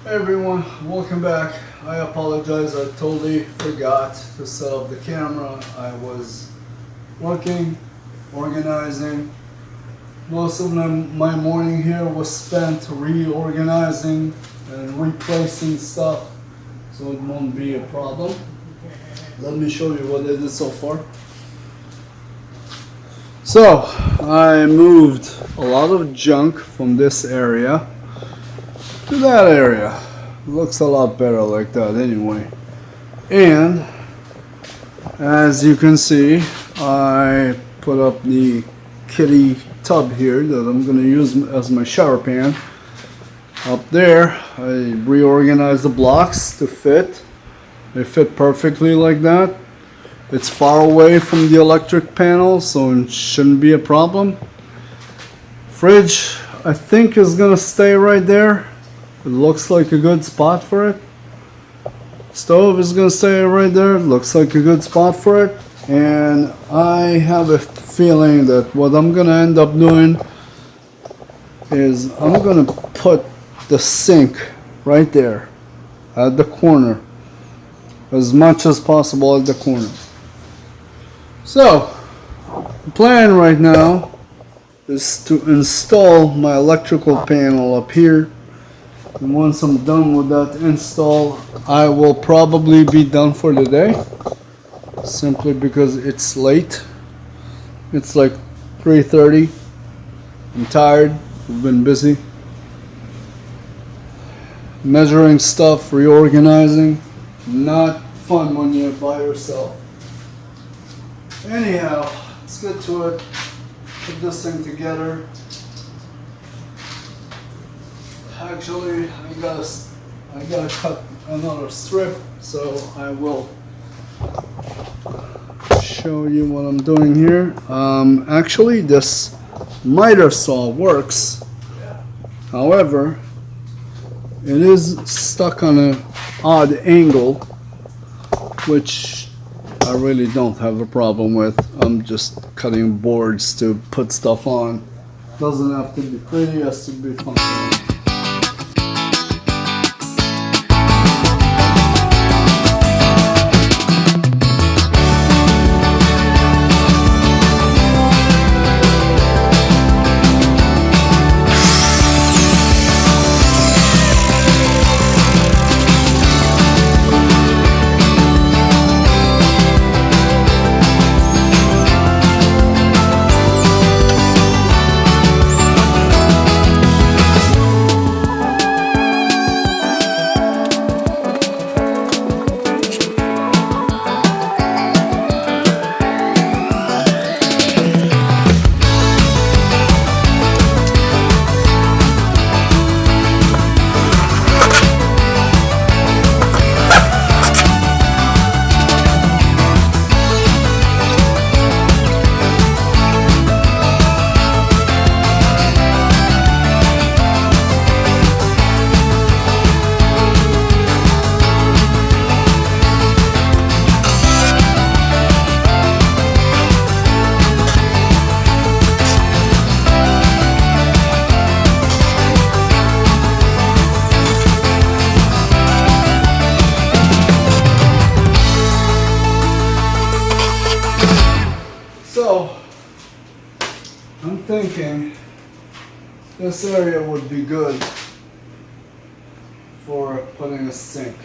Hey everyone, welcome back. I apologize, I totally forgot to set up the camera. I was working, organizing. Most of my morning here was spent reorganizing and replacing stuff, so it won't be a problem. Let me show you what I did so far. So, I moved a lot of junk from this area to that area. Looks a lot better like that anyway. And as you can see, I put up the kitty tub here that I'm going to use as my shower pan. Up there, I reorganized the blocks to fit. They fit perfectly like that. It's far away from the electric panel, so it shouldn't be a problem. Fridge, I think, is going to stay right there. It looks like a good spot for it. Stove is going to stay right there. It looks like a good spot for it. And I have a feeling that what I'm going to end up doing is I'm going to put the sink right there at the corner, as much as possible at the corner. So, the plan right now is to install my electrical panel up here. And once I'm done with that install, I will probably be done for the day. Simply because it's late. It's like 3:30. I'm tired. I've been busy. Measuring stuff, reorganizing. Not fun when you're by yourself. Anyhow, let's get to it. Put this thing together. Actually, I gotta cut another strip, so I will show you what I'm doing here. Actually, this miter saw works. However, it is stuck on an odd angle, which I really don't have a problem with. I'm just cutting boards to put stuff on. Doesn't have to be pretty, it has to be functional. So, I'm thinking this area would be good for putting a sink.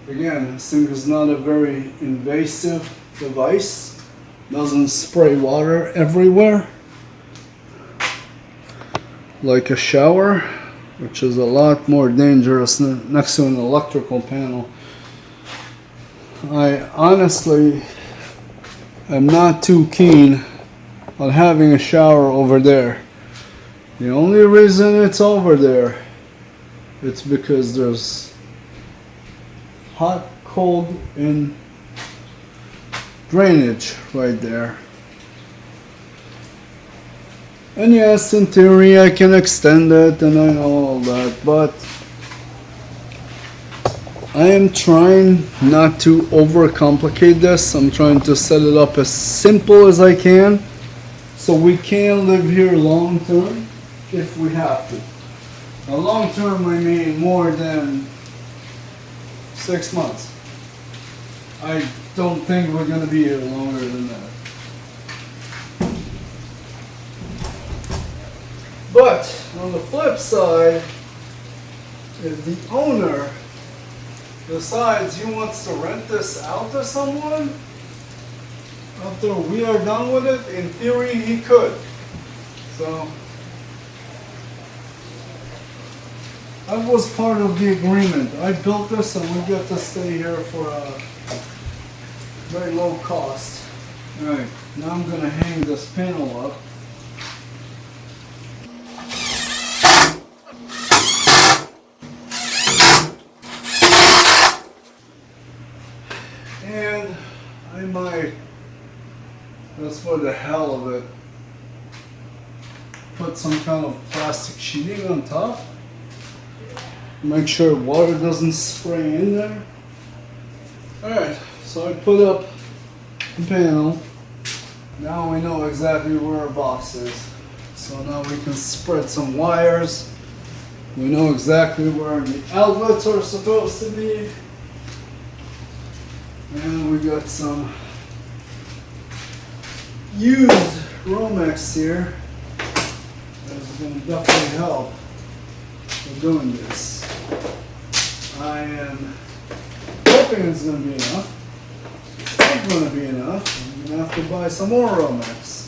Again, a sink is not a very invasive device. Doesn't spray water everywhere like a shower, which is a lot more dangerous next to an electrical panel. I honestly am not too keen on having a shower over there. The only reason it's over there, it's because there's hot, cold, and drainage right there. And yes, in theory I can extend it and I know all that, but I am trying not to overcomplicate this. I'm trying to set it up as simple as I can so we can live here long term if we have to. A long term, I mean more than 6 months. I don't think we're gonna be here longer than that. But on the flip side, if the owner decides he wants to rent this out to someone, after we are done with it, in theory he could. So that was part of the agreement. I built this and we get to stay here for a very low cost. Alright, now I'm gonna hang this panel up. And I might, just for the hell of it, put some kind of plastic sheeting on top. Make sure water doesn't spray in there. Alright, so I put up the panel. Now we know exactly where our box is. So now we can spread some wires. We know exactly where the outlets are supposed to be. And we got some used Romex here. That's going to definitely help with doing this. I am hoping it's going to be enough. It's not going to be enough. I'm going to have to buy some more Romex.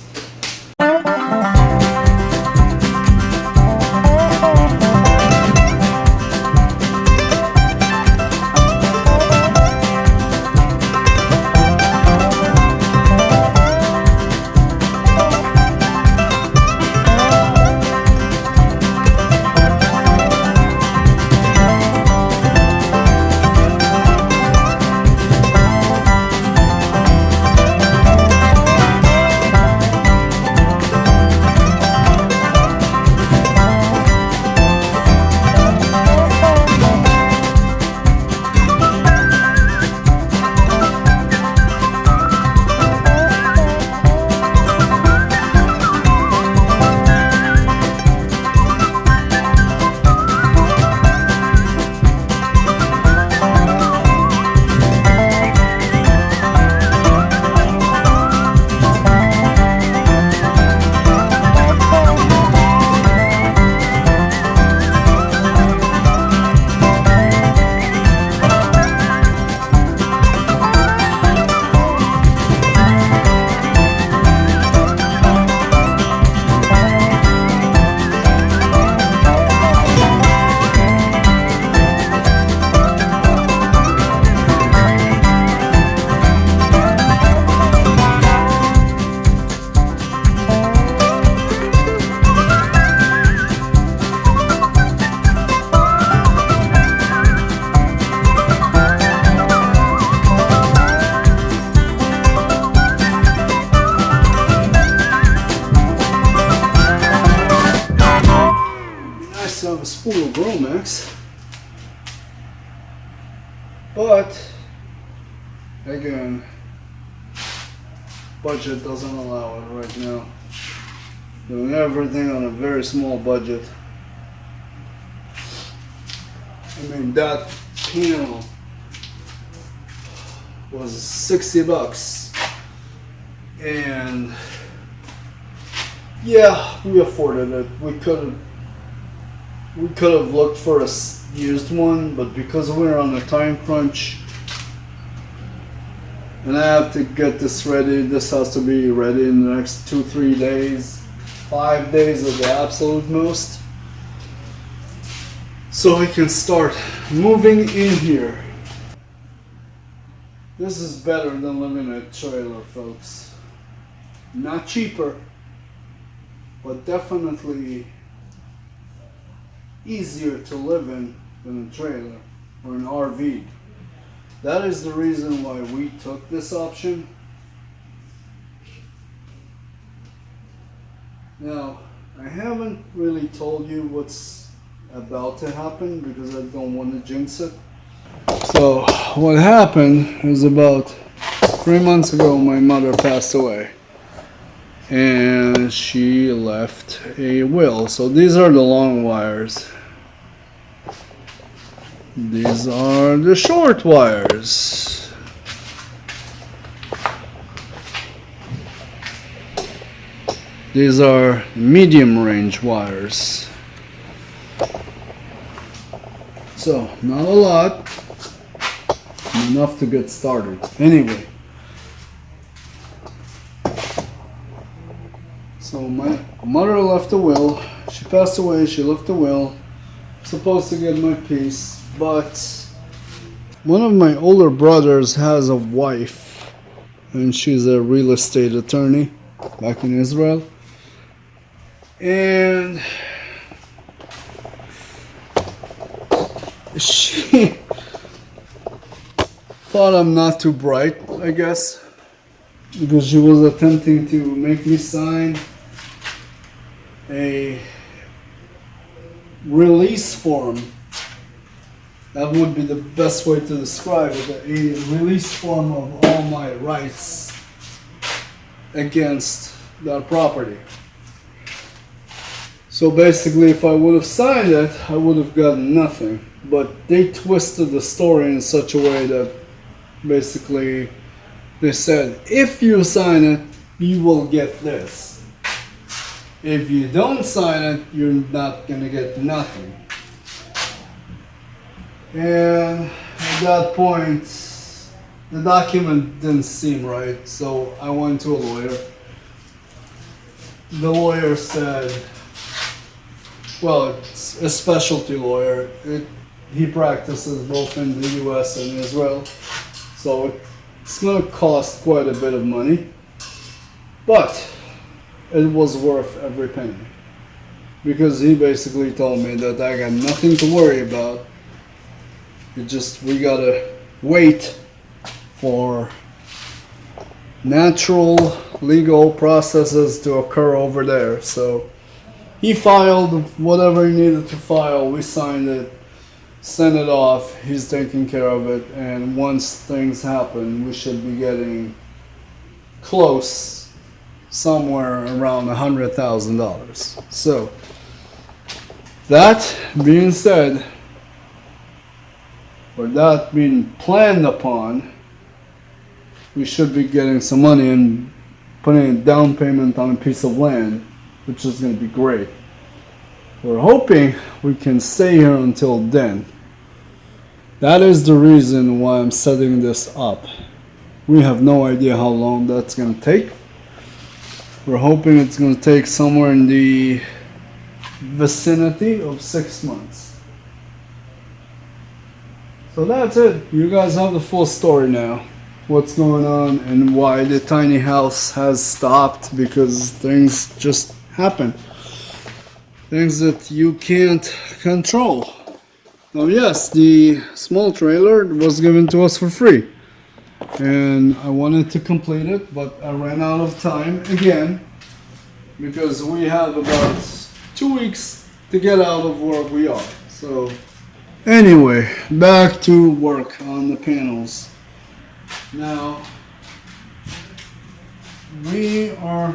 A spool of Romex, but again, budget doesn't allow it right now. Doing everything on a very small budget. I mean, that panel was $60, and yeah, we afforded it. We could have looked for a used one, but because we're on a time crunch and I have to get this ready, this has to be ready in the next 2-3 days, 5 days at the absolute most, so we can start moving in here. This is better than living in a trailer, folks. Not cheaper, but definitely easier to live in than a trailer or an RV. That is the reason why we took this option. Now, I haven't really told you what's about to happen because I don't want to jinx it. So, what happened is about 3 months ago my mother passed away. And she left a will. So these are the long wires. these are the short wires. These are medium range wires. So, not a lot, enough to get started. Anyway, so my mother left a will. She passed away, she left a will. Supposed to get my piece, but one of my older brothers has a wife, and she's a real estate attorney back in Israel. And she thought I'm not too bright, I guess, because she was attempting to make me sign a release form. That would be the best way to describe it, a release form of all my rights against that property. So basically, if I would have signed it, I would have gotten nothing. But they twisted the story in such a way that basically they said, if you sign it, you will get this. If you don't sign it, you're not gonna get nothing. And at that point, the document didn't seem right, so I went to a lawyer. The lawyer said, well, it's a specialty lawyer. He practices both in the US and Israel, so it's going to cost quite a bit of money, but it was worth every penny, because he basically told me that I got nothing to worry about. We gotta wait for natural legal processes to occur over there. So he filed whatever he needed to file, we signed it, sent it off, he's taking care of it, and once things happen, we should be getting close, somewhere around $100,000. So, that being said, or that being planned upon, we should be getting some money and putting a down payment on a piece of land, which is going to be great. We're hoping we can stay here until then. That is the reason why I'm setting this up. We have no idea how long that's going to take. We're hoping it's going to take somewhere in the vicinity of 6 months. So that's it. You guys have the full story now. What's going on and why the tiny house has stopped, because things just happen. Things that you can't control. Now yes, the small trailer was given to us for free, and I wanted to complete it, but I ran out of time again, because we have about 2 weeks to get out of where we are. So anyway, back to work on the panels. Now we were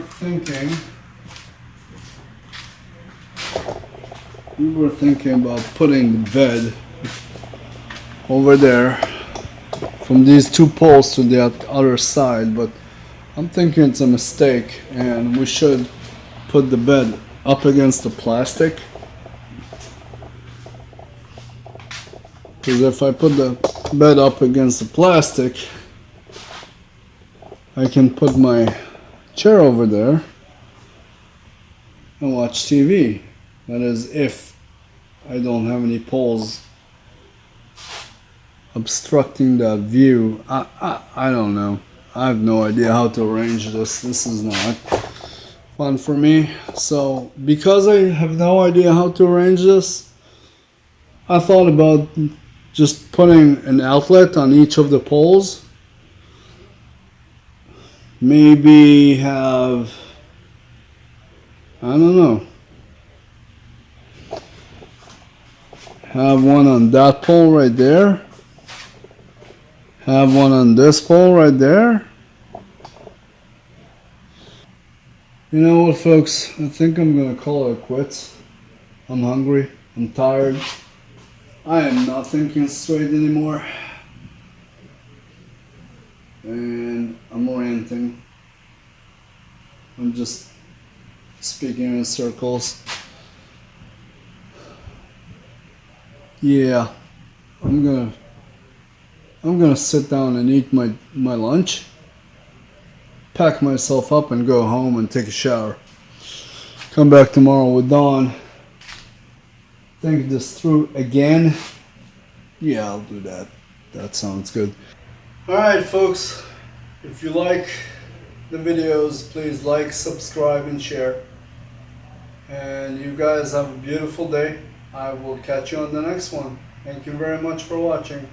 thinking about putting the bed over there from these two poles to the other side, but I'm thinking it's a mistake, and we should put the bed up against the plastic, because if I put the bed up against the plastic, I can put my chair over there and watch TV. That is, if I don't have any poles obstructing that view. I don't know. I have no idea how to arrange this. This is not fun for me. So because I have no idea how to arrange this, I thought about just putting an outlet on each of the poles. Maybe have, I don't know, have one on that pole right there, have one on this pole right there. You know what, folks, I think I'm gonna call it quits. I'm hungry, I'm tired, I am not thinking straight anymore. And I'm ranting. I'm just speaking in circles. Yeah, I'm gonna sit down and eat my lunch, pack myself up and go home and take a shower. Come back tomorrow with Dawn. Think this through again. Yeah, I'll do that. That sounds good. Alright folks, if you like the videos, please like, subscribe and share. And you guys have a beautiful day. I will catch you on the next one. Thank you very much for watching.